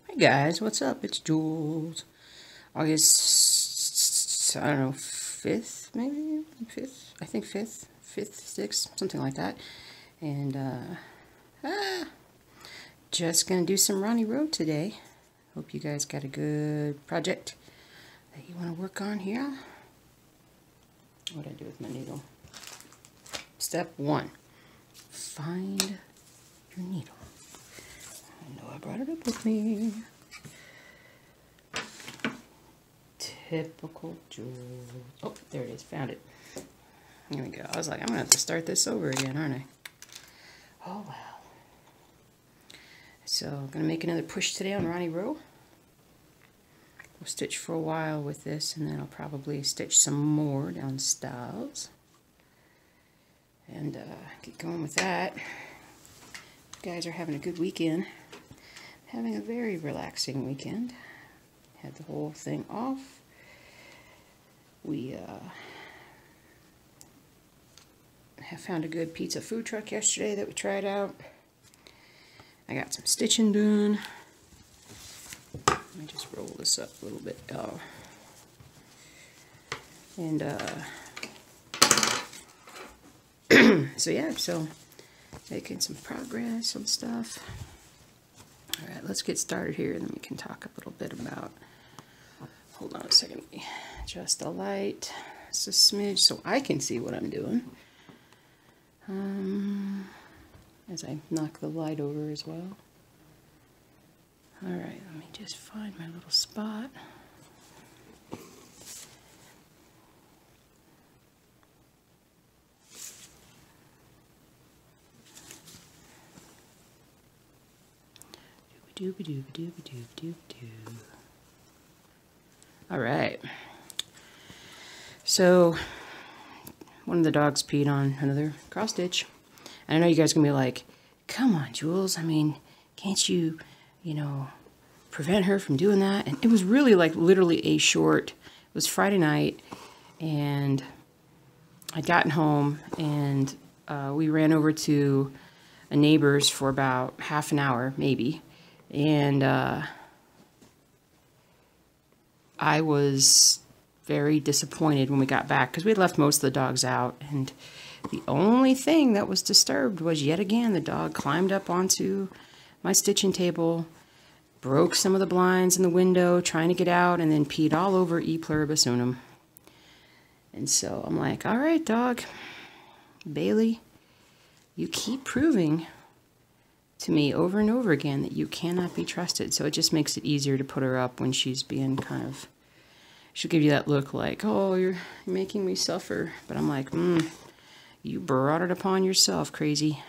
Hey guys, what's up? It's Jules. August, I don't know, 5th, maybe? 5th? I think 5th, 6th, something like that. And, just gonna do some Ronnie Rowe today. Hope you guys got a good project that you want to work on here. What do I do with my needle? Step 1. Find your needle. I know I brought it up with me. Typical Jules. Oh, there it is. Found it. Here we go. I was like, I'm going to have to start this over again, aren't I? Oh, well. So, I'm going to make another push today on Ronnie Rowe. We'll stitch for a while with this, and then I'll probably stitch some more down styles. And get going with that. You guys are having a good weekend. Having a very relaxing weekend. Had the whole thing off. We have found a good pizza food truck yesterday that we tried out. I got some stitching done. Let me just roll this up a little bit. Oh. And so yeah, so making some progress on stuff. Alright, let's get started here and then we can talk a little bit about, hold on a second, let me adjust the light just a smidge so I can see what I'm doing. As I knock the light over as well. Alright, let me just find my little spot. All right. So, one of the dogs peed on another cross stitch. And I know you guys are going to be like, come on, Jules. I mean, can't you, prevent her from doing that? And it was really like literally a short, it was Friday night. And I'd gotten home and we ran over to a neighbor's for about half an hour, maybe. And I was very disappointed when we got back because we had left most of the dogs out, and the only thing that was disturbed was yet again the dog climbed up onto my stitching table, broke some of the blinds in the window trying to get out, and then peed all over E pluribus unum. And so I'm like, all right, dog, Bailey, you keep proving to me over and over again that you cannot be trusted. So it just makes it easier to put her up when she's being kind of, she'll give you that look like, oh, you're making me suffer. But I'm like, you brought it upon yourself, crazy.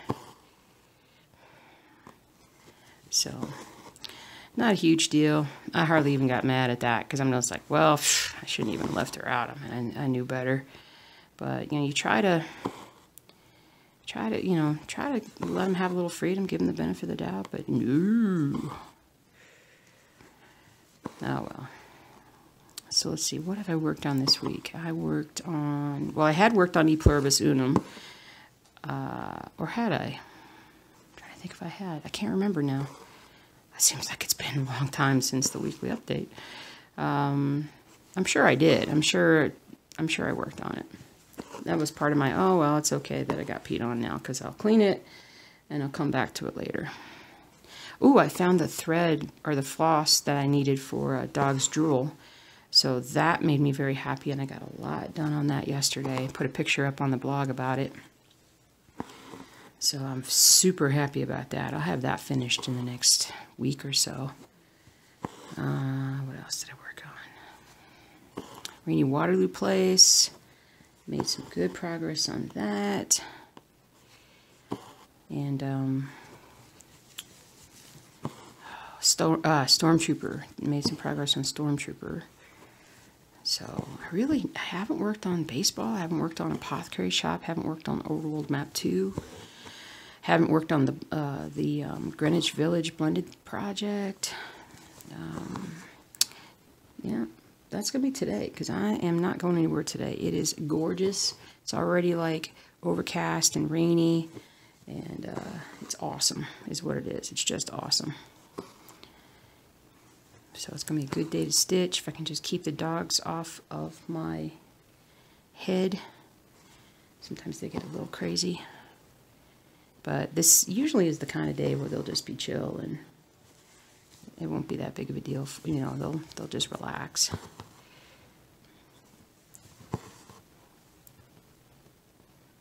So, not a huge deal. I hardly even got mad at that because I'm just like, well, I shouldn't even have left her out. I mean, I knew better. But, you try to let them have a little freedom, give them the benefit of the doubt, but no. Oh, well. So let's see, what have I worked on this week? I worked on, well, I had worked on E pluribus unum, or had I? I'm trying to think if I had. I can't remember now. It seems like it's been a long time since the weekly update. I'm sure I did. I'm sure I worked on it. That was part of my, oh, well, it's okay that I got peed on now because I'll clean it and I'll come back to it later. Ooh, I found the thread or the floss that I needed for dog's drool. So that made me very happy, and I got a lot done on that yesterday. Put a picture up on the blog about it. So I'm super happy about that. I'll have that finished in the next week or so. What else did I work on? Rainy Waterloo Place. Made some good progress on that. And Stormtrooper. Made some progress on Stormtrooper. So I haven't worked on baseball. I haven't worked on Apothecary Shop. Haven't worked on Overworld Map 2. Haven't worked on the Greenwich Village Blended Project. Yeah. That's going to be today, because I am not going anywhere today. It is gorgeous. It's already, like, overcast and rainy, and it's awesome, is what it is. It's just awesome. So it's going to be a good day to stitch if I can just keep the dogs off of my head. Sometimes they get a little crazy. But this usually is the kind of day where they'll just be chill and it won't be that big of a deal. You know, they'll just relax.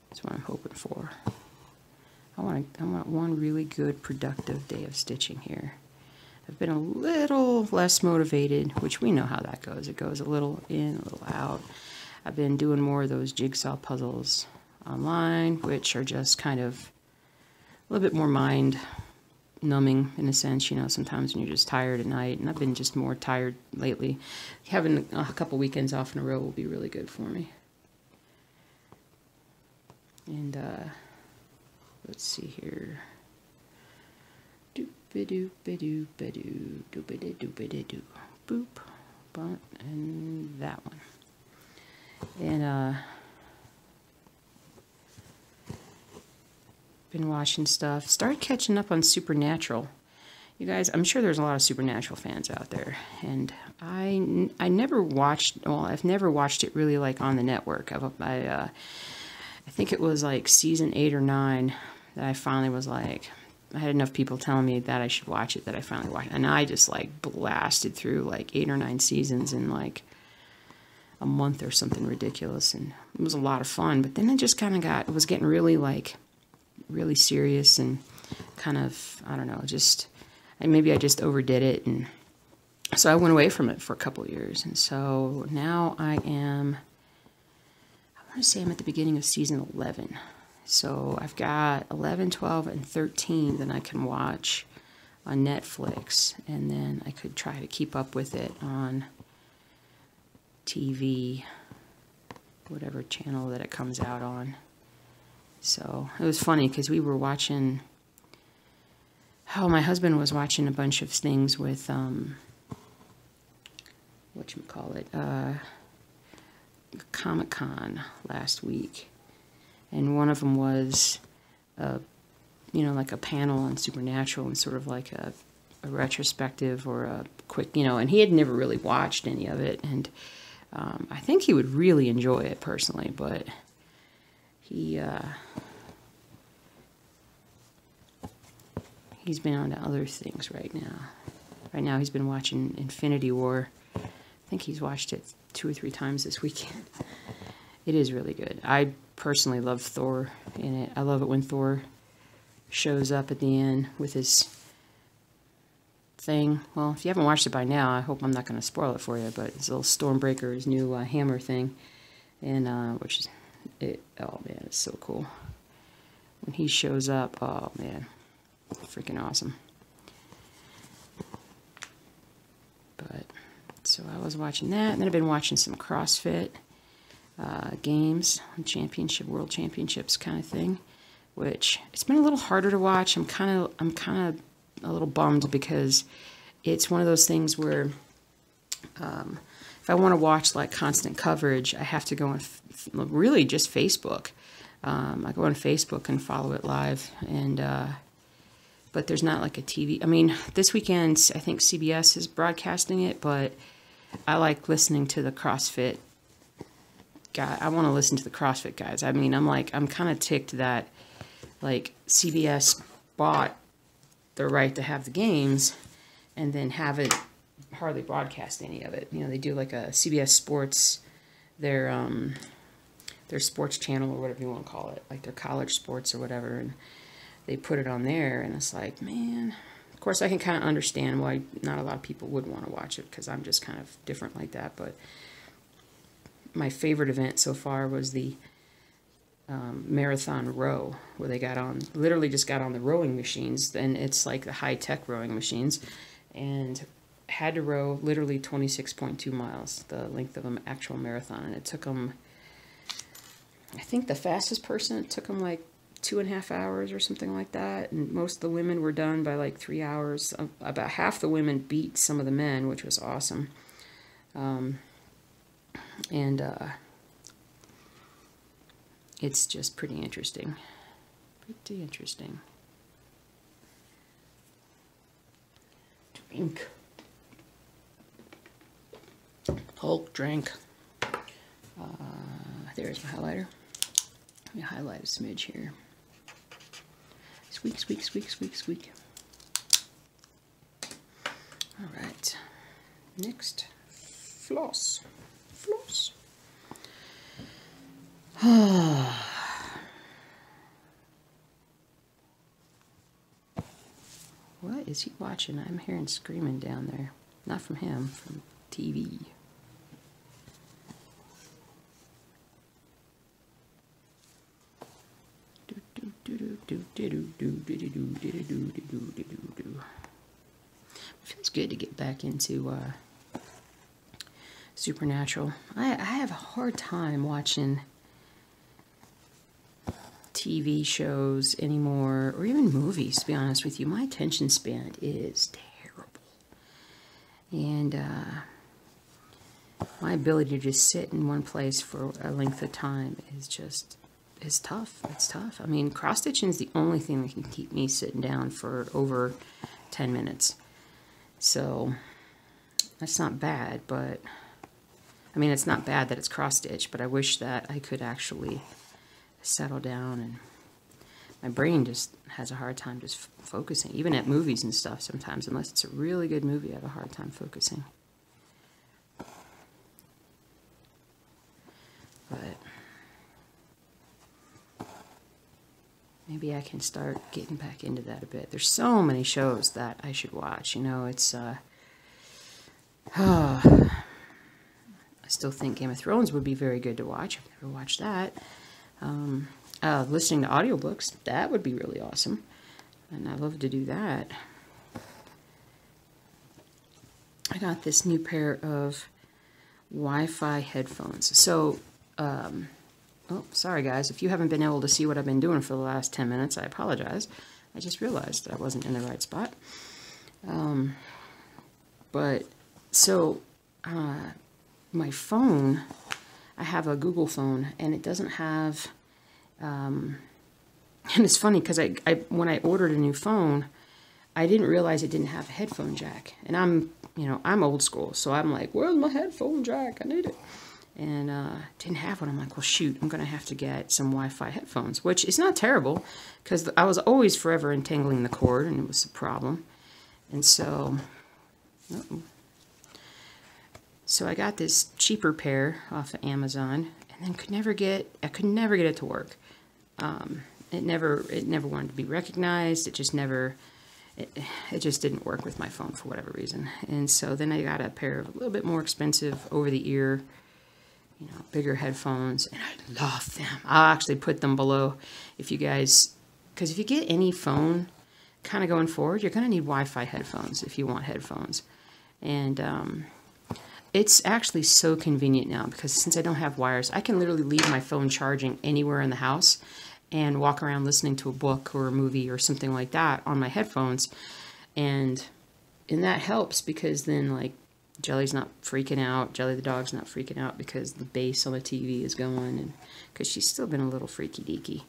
That's what I'm hoping for. I want one really good, productive day of stitching here. I've been a little less motivated, which we know how that goes. It goes a little in, a little out. I've been doing more of those jigsaw puzzles online, which are just kind of a little bit more mind numbing in a sense, you know, sometimes when you're just tired at night, and I've been just more tired lately. Having a couple weekends off in a row will be really good for me. And let's see here. Doop-a-doop-a-doop-a-doo, doop-a-doo-doop-a-doo. Boop, bunt, and that one. And been watching stuff. Started catching up on Supernatural. You guys, I'm sure there's a lot of Supernatural fans out there, and I never watched. Well, I've never watched it really like on the network. I think it was like season 8 or 9 that I finally was like, I had enough people telling me that I should watch it that I finally watched it, and I just like blasted through like 8 or 9 seasons in like a month or something ridiculous, and it was a lot of fun. But then it just kind of it was getting really like really serious and kind of, I don't know, just maybe I just overdid it, and so I went away from it for a couple of years. And so now I want to say I'm at the beginning of season 11. So I've got 11, 12, and 13 that I can watch on Netflix, and then I could try to keep up with it on TV, whatever channel that it comes out on. So it was funny because we were watching, my husband was watching a bunch of things with, whatchamacallit, Comic-Con last week. And one of them was, you know, like a panel on Supernatural and sort of like a retrospective or a quick, you know, and he had never really watched any of it. And I think he would really enjoy it personally, but he's been on to other things right now. Right now he's been watching Infinity War. I think he's watched it 2 or 3 times this weekend. It is really good. I personally love Thor in it. I love it when Thor shows up at the end with his thing. Well, if you haven't watched it by now, I hope I'm not going to spoil it for you, but his little Stormbreaker, his new hammer thing, and which is it. Oh man, it's so cool when he shows up. Oh man, freaking awesome. But so I was watching that, and then I've been watching some CrossFit games, world championships kind of thing, which it's been a little harder to watch. I'm kind of a little bummed because it's one of those things where if I want to watch like constant coverage, I have to go on really just Facebook. I go on Facebook and follow it live, and but there's not like a TV. I mean, this weekend I think CBS is broadcasting it, but I like listening to the CrossFit guy. I want to listen to the CrossFit guys. I mean, I'm kind of ticked that like CBS bought the right to have the games and then have it hardly broadcast any of it. You know, they do like a CBS Sports, their sports channel or whatever you want to call it, like their college sports or whatever, and they put it on there, and it's like, man, of course I can kind of understand why not a lot of people would want to watch it because I'm just kind of different like that. But my favorite event so far was the marathon row, where they literally just got on the rowing machines, and it's like the high-tech rowing machines, and had to row literally 26.2 miles, the length of an actual marathon, and it took them, I think the fastest person, it took them like 2.5 hours or something like that, and most of the women were done by like 3 hours. About half the women beat some of the men, which was awesome. And it's just pretty interesting. Pretty interesting. Drink. Hulk drink. There's my highlighter. Let me highlight a smidge here. Squeak, squeak, squeak, squeak, squeak. All right. Next, floss. Floss. What is he watching? I'm hearing screaming down there. Not from him, from TV. It feels good to get back into Supernatural. I have a hard time watching TV shows anymore, or even movies, to be honest with you. My attention span is terrible. And my ability to just sit in one place for a length of time is just, it's tough. It's tough. I mean, cross-stitching is the only thing that can keep me sitting down for over 10 minutes. So, that's not bad, but, I mean, it's not bad that it's cross-stitch, but I wish that I could actually settle down, and my brain just has a hard time just focusing, even at movies and stuff sometimes. Unless it's a really good movie, I have a hard time focusing. But maybe I can start getting back into that a bit. There's so many shows that I should watch, you know. It's I still think Game of Thrones would be very good to watch. I've never watched that. Listening to audiobooks, that would be really awesome. And I love to do that. I got this new pair of Wi-Fi headphones. So, oh, sorry guys, if you haven't been able to see what I've been doing for the last 10 minutes, I apologize. I just realized that I wasn't in the right spot. My phone, I have a Google phone, and it doesn't have, and it's funny because when I ordered a new phone, I didn't realize it didn't have a headphone jack. And I'm old school, so I'm like, where's my headphone jack? I need it. And didn't have one. I'm like, well, shoot, I'm going to have to get some Wi-Fi headphones, which is not terrible because I was always forever entangling the cord, and it was a problem. And so, so I got this cheaper pair off of Amazon, and then I could never get it to work. It never wanted to be recognized. It just never, it just didn't work with my phone for whatever reason. And so then I got a pair of a little bit more expensive over-the-ear, bigger headphones, and I love them. I'll actually put them below if you guys, because if you get any phone kind of going forward, you're going to need Wi-Fi headphones if you want headphones. And it's actually so convenient now because since I don't have wires, I can literally leave my phone charging anywhere in the house and walk around listening to a book or a movie or something like that on my headphones. And that helps because then, like, Jelly's not freaking out. Jelly the dog's not freaking out because the bass on the TV is going, and because she's still been a little freaky deaky.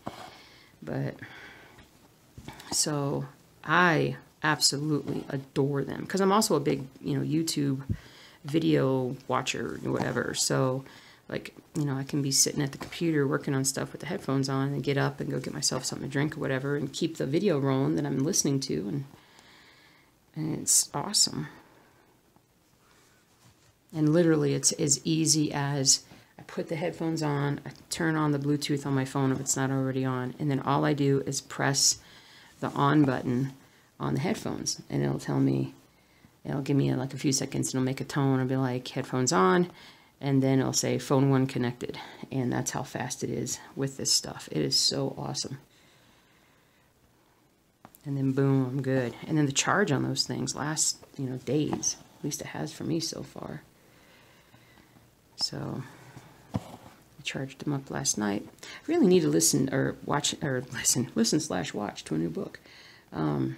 But so I absolutely adore them because I'm also a big, YouTube video watcher or whatever. So, like, I can be sitting at the computer working on stuff with the headphones on and get up and go get myself something to drink or whatever and keep the video rolling that I'm listening to, and it's awesome. And literally, it's as easy as I put the headphones on, I turn on the Bluetooth on my phone if it's not already on, and then all I do is press the on button on the headphones, and it'll tell me, it'll give me like a few seconds, and it'll make a tone, it'll be like, headphones on, and then it'll say, phone 1 connected, and that's how fast it is with this stuff. It is so awesome. And then boom, I'm good. And then the charge on those things lasts, days. At least it has for me so far. So I charged them up last night. I really need to listen to a new book. I want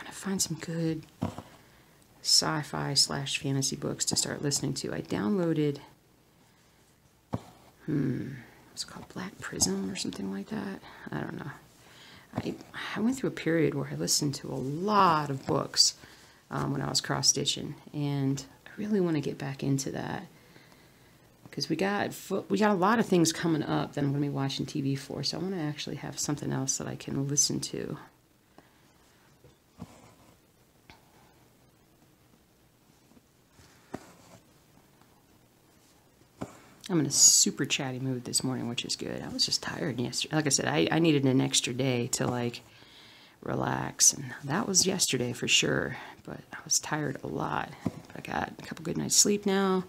to find some good sci-fi / fantasy books to start listening to. I downloaded, it's called Black Prism or something like that. I don't know. I went through a period where I listened to a lot of books when I was cross-stitching, and I really want to get back into that. Because we got a lot of things coming up that I'm going to be watching TV for. So I want to actually have something else that I can listen to. I'm in a super chatty mood this morning, which is good. I was just tired yesterday. Like I said, I needed an extra day to like relax, and that was yesterday for sure. But I was tired a lot. I got a couple good nights sleep now.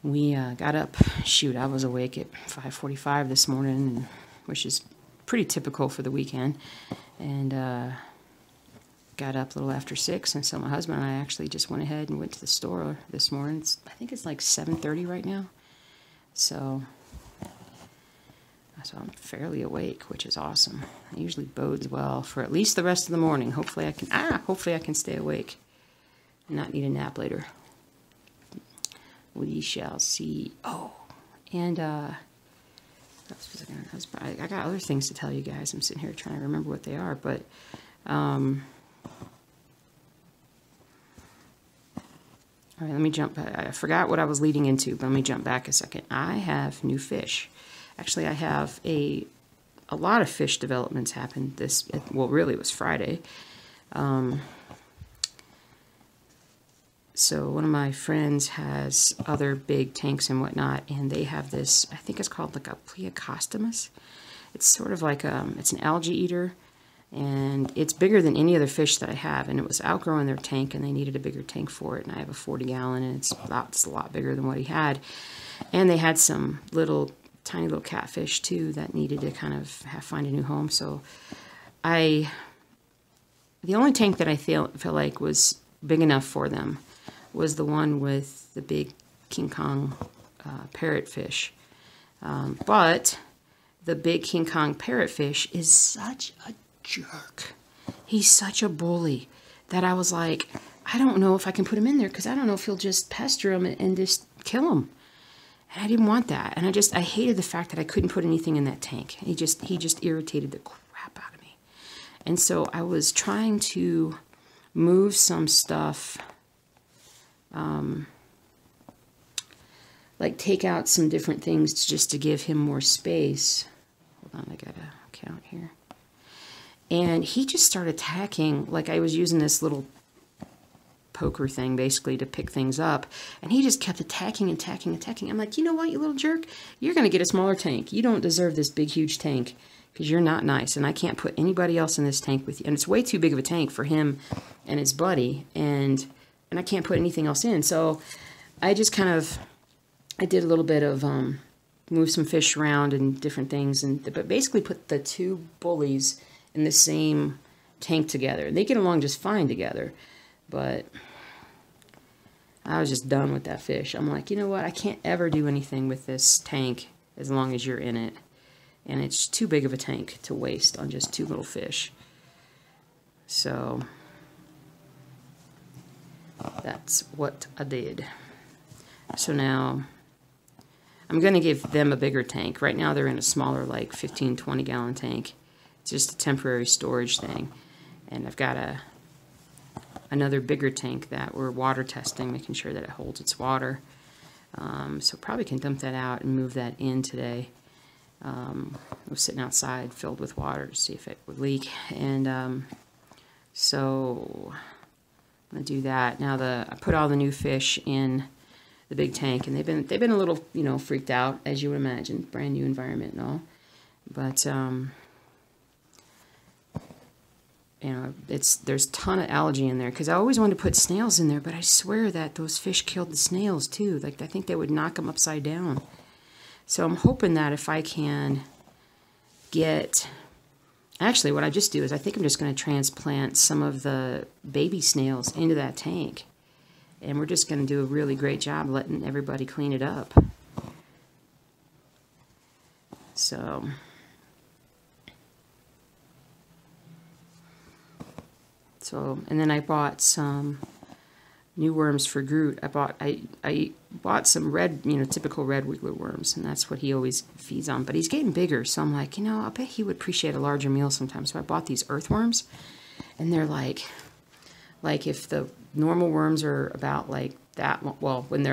We got up. Shoot, I was awake at 5:45 this morning, which is pretty typical for the weekend. And got up a little after 6, and so my husband and I actually just went ahead and went to the store this morning. I think it's like 7:30 right now. So I'm fairly awake, which is awesome. It usually bodes well for at least the rest of the morning. Hopefully I can stay awake and not need a nap later. We shall see. Oh, and I got other things to tell you guys. I'm sitting here trying to remember what they are, but all right, let me jump back. I forgot what I was leading into, but let me jump back a second. I have new fish. Actually, I have a lot of fish developments happened really it was Friday. So one of my friends has other big tanks and whatnot, and they have this, I think it's called like a Pleocostomus. It's sort of like, it's an algae eater, and it's bigger than any other fish that I have, and it was outgrowing their tank, and they needed a bigger tank for it, and I have a 40-gallon, and it's a lot bigger than what he had. And they had some tiny little catfish, too, that needed to kind of find a new home. So the only tank that I felt like was big enough for them was the one with the big King Kong parrotfish. But the big King Kong parrotfish is such a jerk. He's such a bully that I was like, I don't know if I can put him in there because I don't know if he'll just pester him and just kill him. And I didn't want that. And I hated the fact that I couldn't put anything in that tank. He just irritated the crap out of me. And so I was trying to move some stuff, like take out some different things just to give him more space. Hold on, I gotta count here. And he just started attacking, like I was using this little poker thing basically to pick things up, and he just kept attacking. I'm like, you know what, you little jerk, you're gonna get a smaller tank. You don't deserve this big huge tank because you're not nice, and I can't put anybody else in this tank with you, and it's way too big of a tank for him and his buddy, and I can't put anything else in. So I just I did a little bit of move some fish around and different things, but basically put the two bullies in the same tank together. They get along just fine together, but I was just done with that fish. I'm like, you know what? I can't ever do anything with this tank as long as you're in it. And it's too big of a tank to waste on just two little fish. So that's what I did. So now I'm going to give them a bigger tank. Right now they're in a smaller, like 15, 20-gallon tank. It's just a temporary storage thing. And I've got another bigger tank that we're water testing, making sure that it holds its water. So probably can dump that out and move that in today. I was sitting outside filled with water to see if it would leak. And so I'm going to do that. Now I put all the new fish in the big tank, and they've been a little, freaked out, as you would imagine, brand new environment and all. But there's a ton of algae in there, because I always wanted to put snails in there, but I swear that those fish killed the snails too. Like, I think they would knock them upside down. So I'm hoping that if I can actually what I just do is I think I'm just going to transplant some of the baby snails into that tank. And we're just going to do a really great job letting everybody clean it up. So and then I bought some new worms for Groot. I bought some red, typical red wiggler worms, and that's what he always feeds on. But he's getting bigger, so I'm like, I bet he would appreciate a larger meal sometimes. So I bought these earthworms, and they're like Like if the normal worms are about like that long, well, when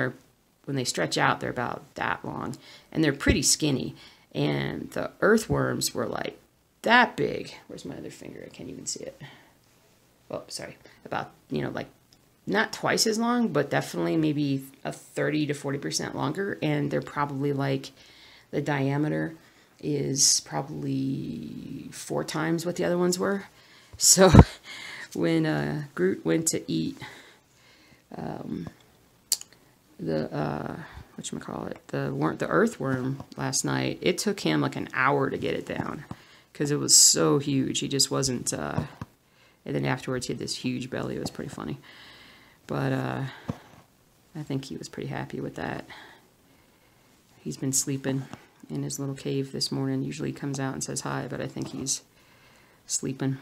they stretch out, they're about that long, and they're pretty skinny. And the earthworms were like that big. Where's my other finger? I can't even see it. Oh, sorry. About, like not twice as long, but definitely maybe a 30 to 40% longer. And they're probably like, the diameter is probably 4 times what the other ones were. So when Groot went to eat the earthworm last night, it took him like an hour to get it down because it was so huge. He just wasn't. And then afterwards, he had this huge belly. It was pretty funny, but I think he was pretty happy with that. He's been sleeping in his little cave this morning. Usually he comes out and says hi, but I think he's sleeping.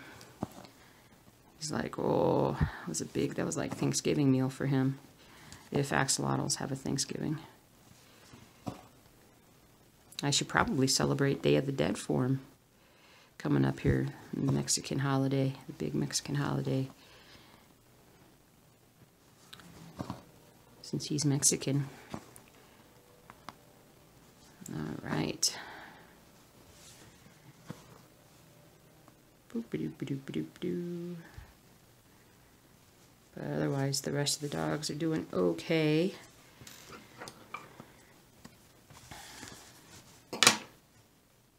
He's like, oh, that was like Thanksgiving meal for him. If axolotls have a Thanksgiving. I should probably celebrate Day of the Dead for him. Coming up here, the Mexican holiday, the big Mexican holiday. Since he's Mexican. All right. Boop-a-doop-a-doop-a-doop-a-doo. But otherwise, the rest of the dogs are doing okay.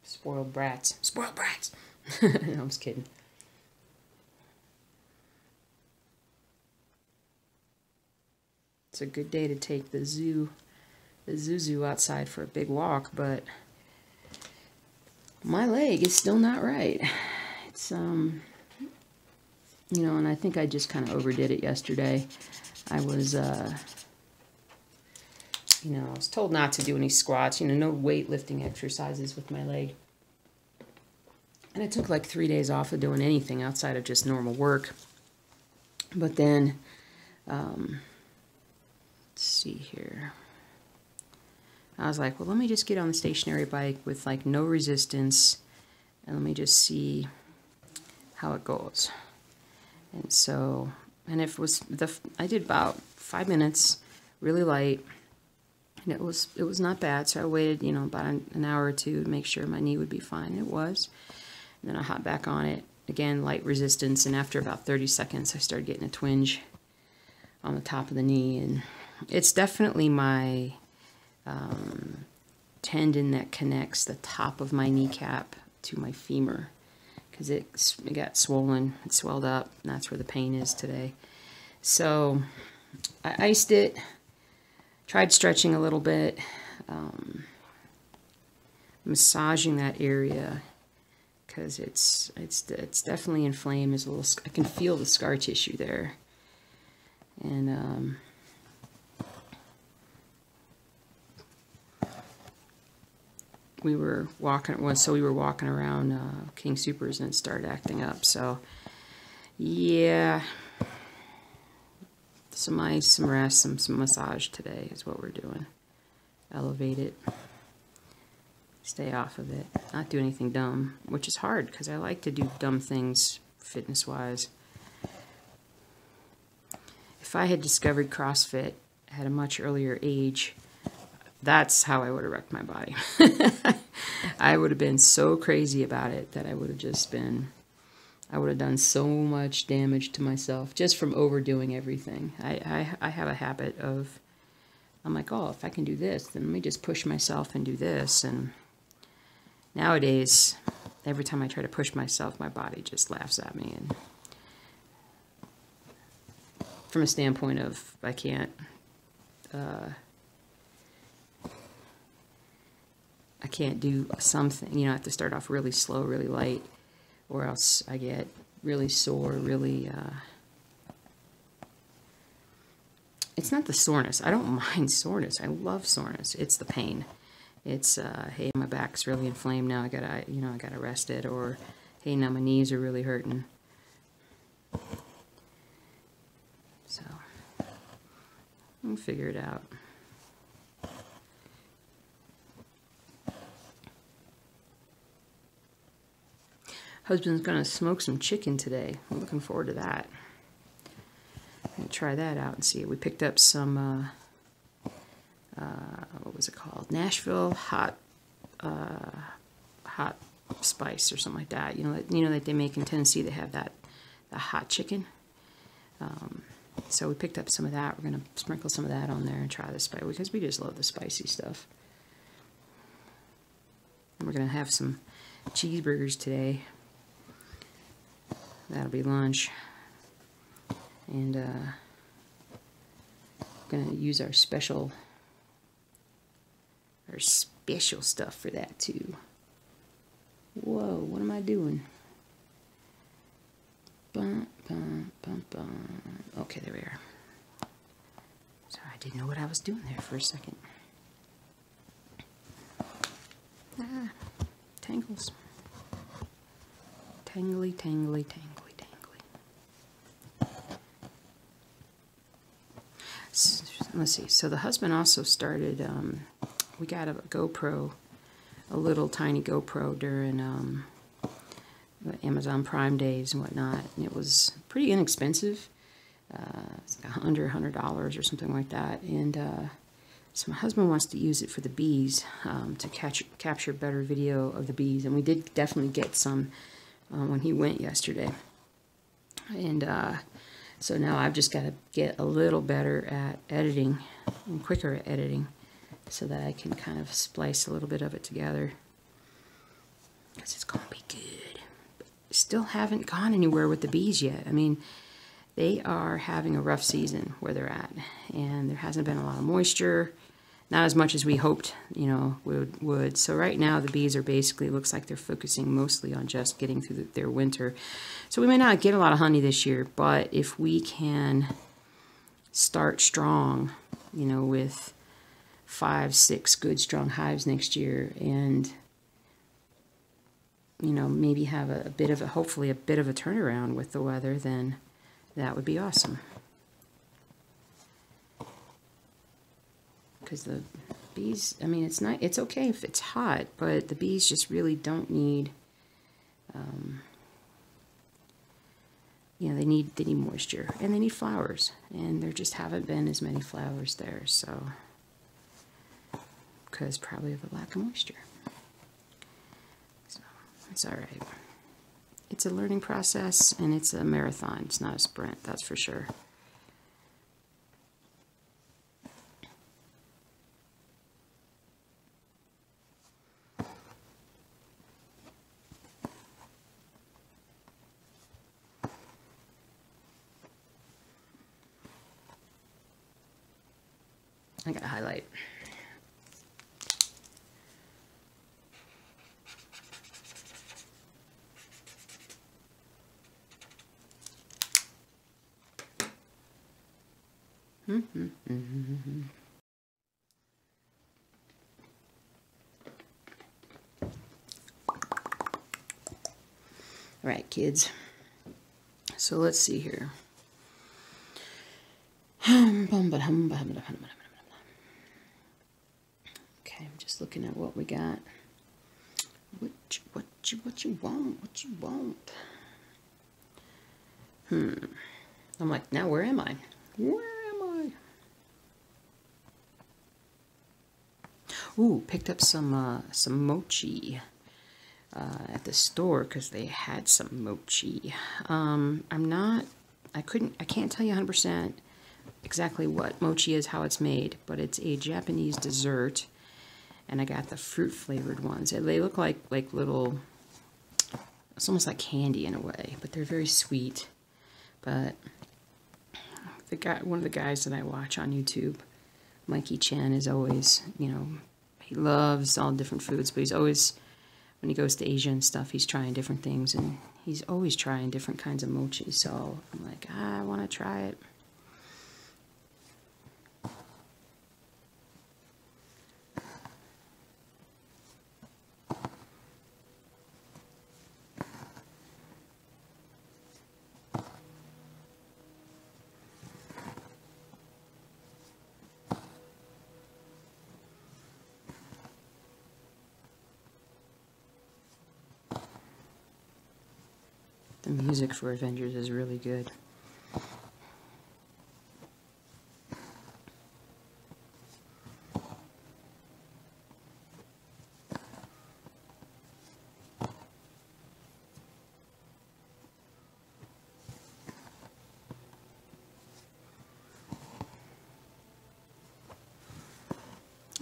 Spoiled brats. Spoiled brats! No, I'm just kidding. It's a good day to take the Zuzu outside for a big walk, but my leg is still not right. It's, and I think I just kind of overdid it yesterday. I was, I was told not to do any squats, no weightlifting exercises with my leg. And I took like 3 days off of doing anything outside of just normal work. But then, let's see here. I was like, well, let me just get on the stationary bike with like no resistance, and let me just see how it goes. And so, and I did about 5 minutes, really light, and it was not bad. So I waited, about an hour or two to make sure my knee would be fine. It was. And then I hopped back on it again, light resistance, and after about 30 seconds, I started getting a twinge on the top of the knee, and it's definitely my tendon that connects the top of my kneecap to my femur, because it got swollen, it swelled up, and that's where the pain is today. So I iced it, tried stretching a little bit, massaging that area, because it's definitely inflamed. There's a little, I can feel the scar tissue there, and we were walking around King Soopers, and it started acting up. So yeah, some ice, some rest, some massage today is what we're doing. Elevate it, stay off of it, not do anything dumb, which is hard because I like to do dumb things fitness wise. If I had discovered CrossFit at a much earlier age, that's how I would have wrecked my body. I would have been so crazy about it that I would have done so much damage to myself just from overdoing everything. I have a habit of, I'm like, oh, if I can do this, then let me just push myself and do this. And nowadays, every time I try to push myself, my body just laughs at me. And from a standpoint of, I can't do something, I have to start off really slow, really light, or else I get really sore, really, it's not the soreness. I don't mind soreness. I love soreness. It's the pain. It's, hey, my back's really inflamed now. I gotta rest it, or, hey, now my knees are really hurting. So, we'll figure it out. Husband's gonna smoke some chicken today. I'm looking forward to that. try that out and see. We picked up some, what was it called? Nashville hot spice or something like that. You know that they make in Tennessee. They have that the hot chicken. So we picked up some of that. We're gonna sprinkle some of that on there and try the spice because we just love the spicy stuff. And we're gonna have some cheeseburgers today. That'll be lunch. And gonna use our special stuff for that too. Whoa, what am I doing? Bum, bum, bum, bum. Okay, there we are. Sorry, I didn't know what I was doing there for a second. Ah, tangles. Tangly, tangly, tangly, tangly. So, let's see. So the husband also started, we got a GoPro, a little tiny GoPro during the Amazon Prime days and whatnot. And it was pretty inexpensive. It's like under $100 or something like that. And so my husband wants to use it for the bees, to capture better video of the bees. And we did definitely get some when he went yesterday. And so now I've just got to get a little better at editing and quicker at editing so that I can kind of splice a little bit of it together. Because it's going to be good. But still haven't gone anywhere with the bees yet. I mean, they are having a rough season where they're at. And there hasn't been a lot of moisture. Not as much as we hoped, you know, would. So right now the bees are basically, looks like they're focusing mostly on just getting through their winter. So we may not get a lot of honey this year, but if we can start strong, you know, with 5, 6 good strong hives next year, and you know, maybe have a bit of a, hopefully a bit of a turnaround with the weather, then that would be awesome. Because the bees, I mean, it's okay if it's hot, but the bees just really don't need, you know, they need moisture, and they need flowers, and there just haven't been as many flowers there, so, because probably of a lack of moisture. So, it's all right. It's a learning process, and it's a marathon. It's not a sprint, that's for sure. I gotta highlight. All right, kids. So let's see here. Okay, I'm just looking at what we got. What you want? I'm like, now where am I? Ooh, picked up some mochi at the store because they had some mochi. I can't tell you 100% exactly what mochi is, how it's made, but it's a Japanese dessert, and I got the fruit flavored ones. They look like little, it's almost like candy in a way, but they're very sweet. But one of the guys that I watch on YouTube, Mikey Chen, is always, you know, he loves all different foods, but he's always, when he goes to Asia and stuff, he's trying different things, and he's always trying different kinds of mochi, so I'm like, I want to try it. The music for Avengers is really good.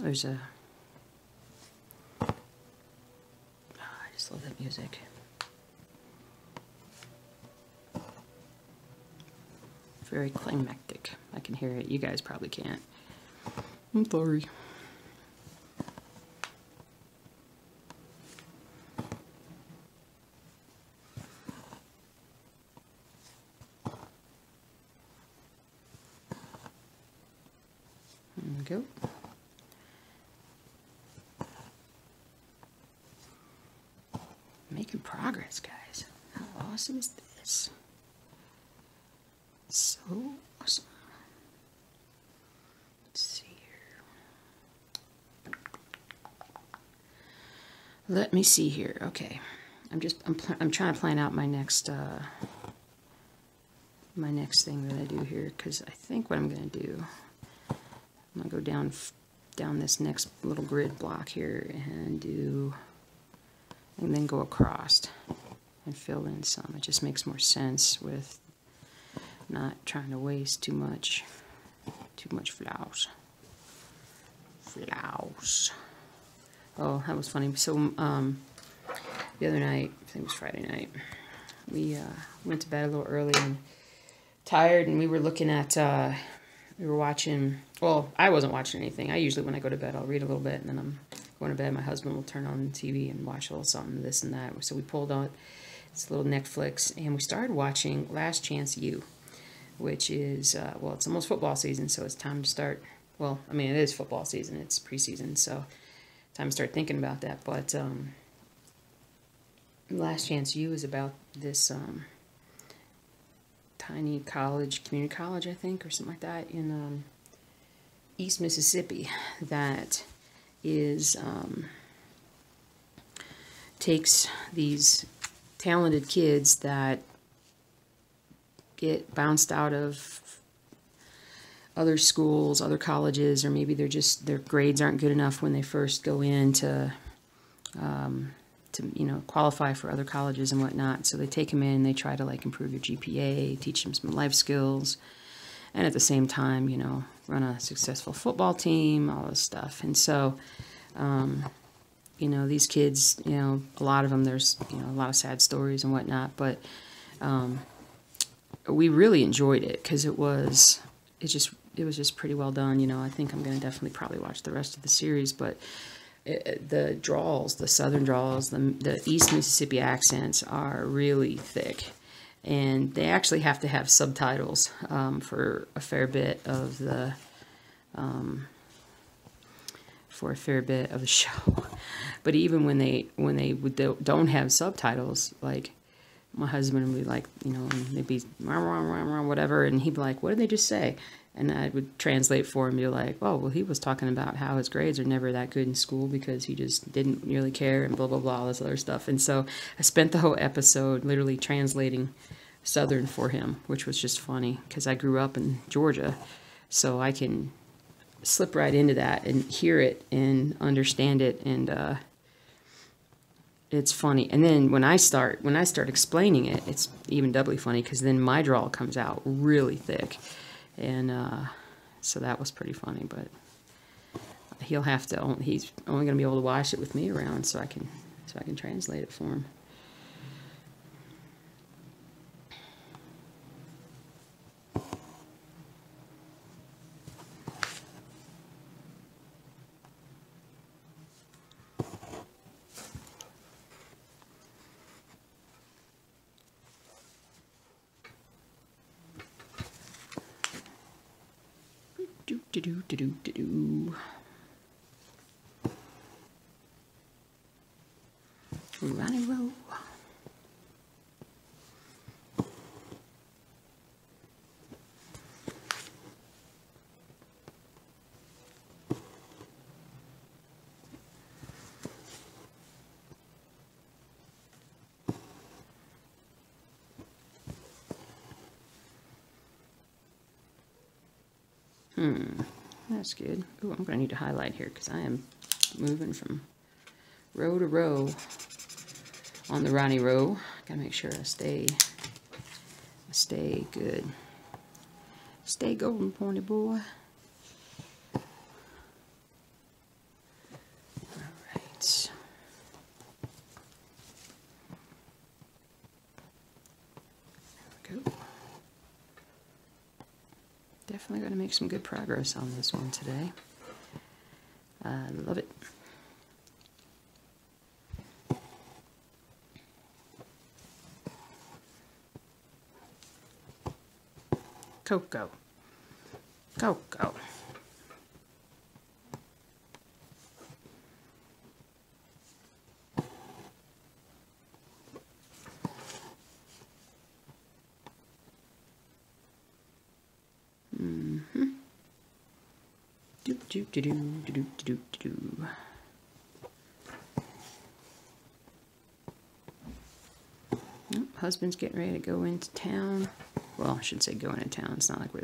There's a... Oh, I just love that music. Very climactic. I can hear it. You guys probably can't. I'm sorry. There we go. Making progress, guys. How awesome is this? So awesome. Let's see here. Let me see here. Okay, I'm trying to plan out my next thing that I do here, because I think what I'm going to do, I'm going to go down this next little grid block here and then go across and fill in some. It just makes more sense with not trying to waste too much flowers. Oh, that was funny. So the other night, I think it was Friday night, we went to bed a little early and tired, and we were looking at we were watching, well, I wasn't watching anything. I usually, when I go to bed, I'll read a little bit, and then I'm going to bed. My husband will turn on the TV and watch a little something, this and that. So we pulled on this little Netflix, and we started watching Last Chance U, which is, well, it's almost football season, so it's time to start. Well, I mean, it is football season. It's preseason, so time to start thinking about that. But Last Chance U is about this tiny college, community college, I think, or something like that, in East Mississippi, that is takes these talented kids that get bounced out of other schools, other colleges, or maybe their grades aren't good enough when they first go in to qualify for other colleges and whatnot. So they take them in, they try to like improve their GPA, teach them some life skills, and at the same time, run a successful football team, all this stuff. And so, these kids, a lot of them, there's, a lot of sad stories and whatnot, but we really enjoyed it because it was just pretty well done. I think I'm going to definitely probably watch the rest of the series, but the draws, the southern draws, the East Mississippi accents are really thick, and they actually have to have subtitles for a fair bit of the show. But even when they don't have subtitles, like, my husband would be like, they'd be whatever, and he'd be like, what did they just say? And I would translate for him and be like, oh, well, he was talking about how his grades are never that good in school because he just didn't really care, and blah, blah, blah, all this other stuff. And so I spent the whole episode literally translating Southern for him, which was just funny because I grew up in Georgia, so I can slip right into that and hear it and understand it, and it's funny. And then when I start explaining it, it's even doubly funny because then my drawl comes out really thick. And so that was pretty funny, but he's only going to be able to watch it with me around, so I can translate it for him. Ronnie Rowe. That's good. Ooh, I'm going to need to highlight here because I am moving from row to row on the Ronnie Rowe. Got to make sure I stay good. Stay golden, pony boy. Definitely going to make some good progress on this one today. I love it. Cocoa. Cocoa. Do do do do do do do do. Husband's getting ready to go into town. Well, I shouldn't say go into town. It's not like we're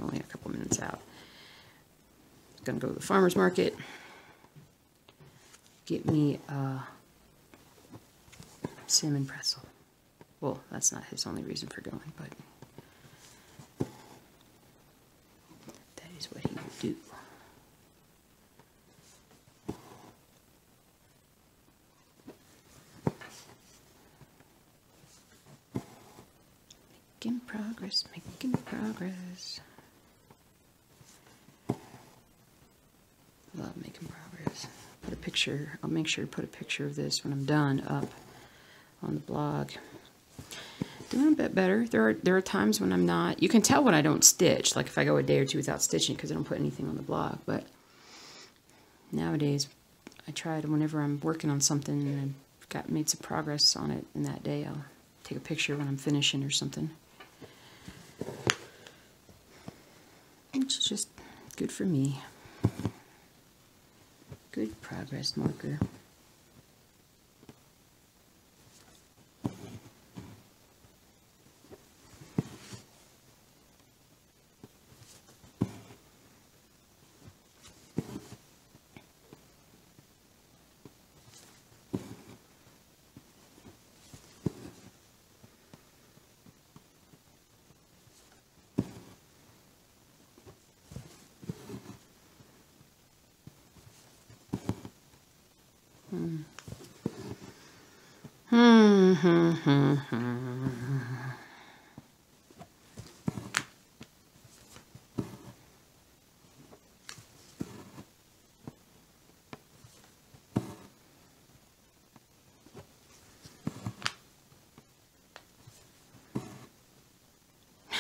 only a couple minutes out. Gonna go to the farmer's market. Get me a salmon pretzel. Well, that's not his only reason for going, but that is what he will do. Making progress, making progress. Love making progress. Put a picture, I'll make sure to put a picture of this when I'm done up on the blog. Doing a bit better. There are times when I'm not, you can tell when I don't stitch, like if I go a day or two without stitching because I don't put anything on the blog, but nowadays I try to, whenever I'm working on something and I've made some progress on it in that day, I'll take a picture when I'm finishing or something. Which is just good for me. Good progress marker.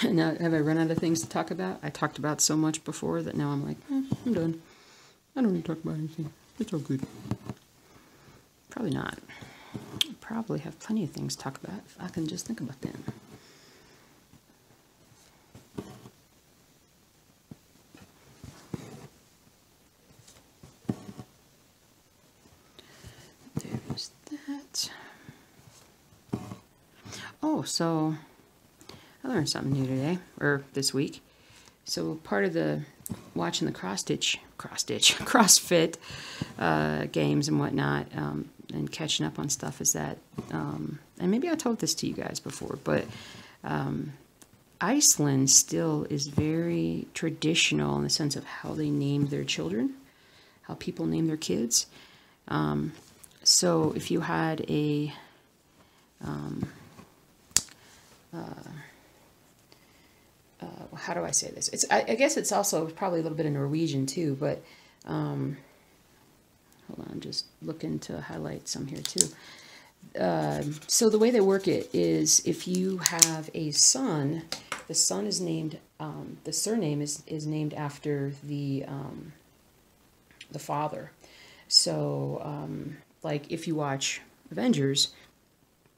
Now, have I run out of things to talk about? I talked about so much before that now I'm like, I'm done. I don't need to talk about anything. It's all good. Probably not. I probably have plenty of things to talk about if I can just think about them. There's that. Oh, so I learned something new today, or this week. So part of the watching the CrossFit games and whatnot, and catching up on stuff is that, and maybe I told this to you guys before, but Iceland still is very traditional in the sense of how they name their children, how people name their kids. So if you had a how do I say this? I guess it's also probably a little bit of Norwegian too, but hold on, just looking to highlight some here too. So the way they work it is if you have a son, the son is named, the surname is named after the father. So like if you watch Avengers,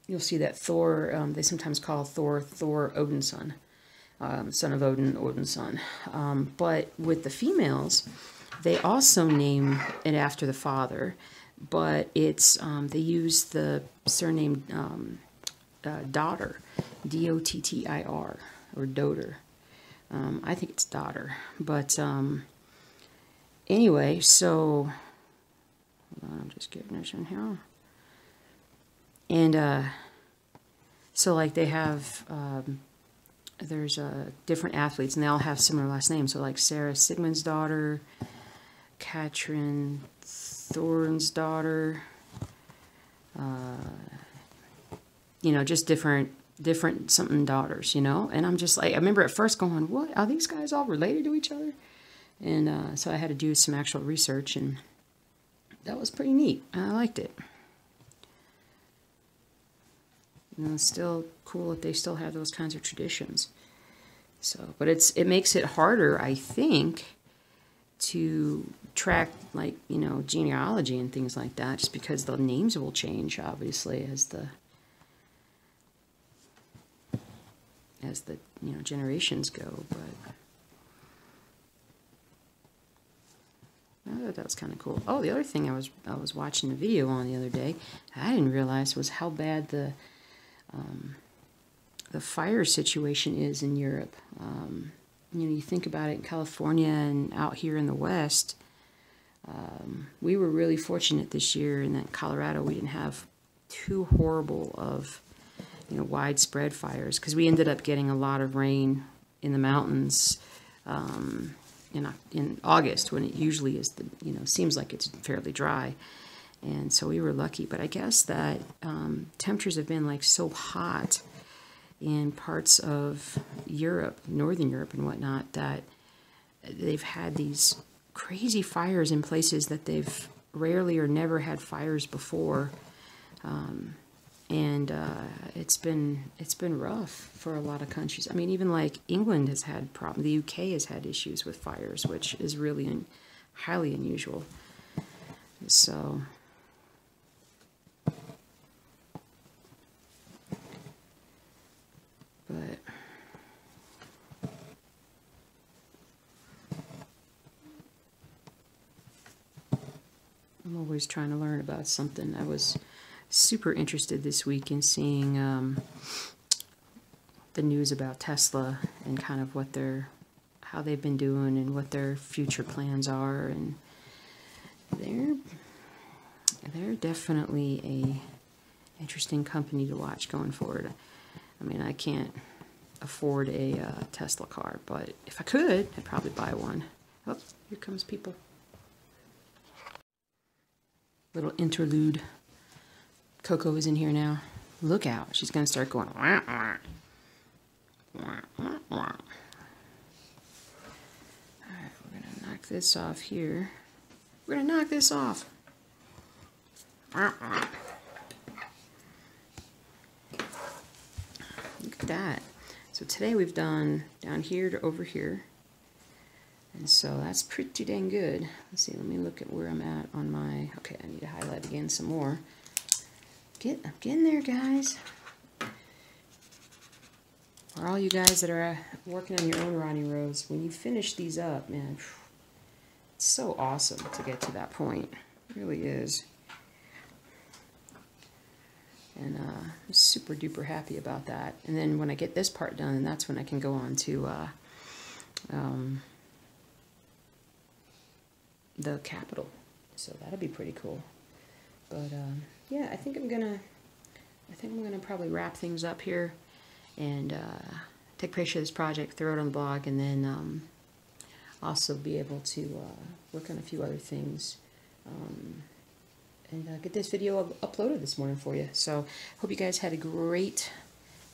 you'll see that Thor, they sometimes call Thor Odin's son. Son of Odin, Odin's son. But with the females, they also name it after the father, but it's they use the surname daughter, D-O-T-T-I-R, or daughter. I think it's daughter, but anyway, so hold on, I'm just getting this in here, and so like they have. There's different athletes, and they all have similar last names. So like Sarah Sigmund's daughter, Katrin Thorn's daughter, you know, just different different something daughters, you know? And I'm just like, I remember at first going, what? Are these guys all related to each other? And so I had to do some actual research, and that was pretty neat. I liked it. You know, it's still cool that they still have those kinds of traditions. So, but it makes it harder, I think, to track, like, you know, genealogy and things like that, just because the names will change, obviously, as the you know, generations go. But I thought that was kind of cool. Oh, the other thing I was watching a video on the other day, I didn't realize, was how bad the fire situation is in Europe. You know, you think about it in California and out here in the West. We were really fortunate this year in that Colorado we didn't have too horrible of, you know, widespread fires, because we ended up getting a lot of rain in the mountains in August, when it usually is, you know, seems like it's fairly dry. And so we were lucky. But I guess that temperatures have been like so hot in parts of Europe, Northern Europe and whatnot, that they've had these crazy fires in places that they've rarely or never had fires before. It's been rough for a lot of countries. I mean, even like England has had problems. The UK has had issues with fires, which is really highly unusual. So, but I'm always trying to learn about something. I was super interested this week in seeing the news about Tesla and kind of how they've been doing and what their future plans are, and they're definitely a interesting company to watch going forward. I mean, I can't afford a Tesla car, but if I could, I'd probably buy one. Oh, here comes people. Little interlude. Coco is in here now. Look out. She's going to start going. Wah, wah. Wah, wah, wah. Alright, we're going to knock this off here. We're going to knock this off. Wah, wah. Look at that. So today we've done down here to over here. And so that's pretty dang good. Let's see, let me look at where I'm at on my... Okay, I need to highlight again some more. I'm getting there, guys. For all you guys that are working on your own Ronnie Rows, when you finish these up, man, it's so awesome to get to that point. It really is. And I'm super duper happy about that. And then when I get this part done, that's when I can go on to the Capitol. So that'll be pretty cool. But yeah, I think I'm gonna probably wrap things up here and take a picture of this project, throw it on the blog, and then also be able to work on a few other things and get this video uploaded this morning for you. So hope you guys had a great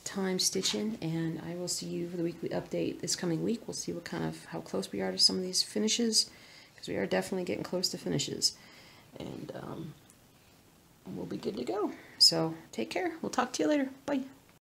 time stitching, and I will see you for the weekly update this coming week. We'll see how close we are to some of these finishes, because we are definitely getting close to finishes, and we'll be good to go. So take care. We'll talk to you later. Bye.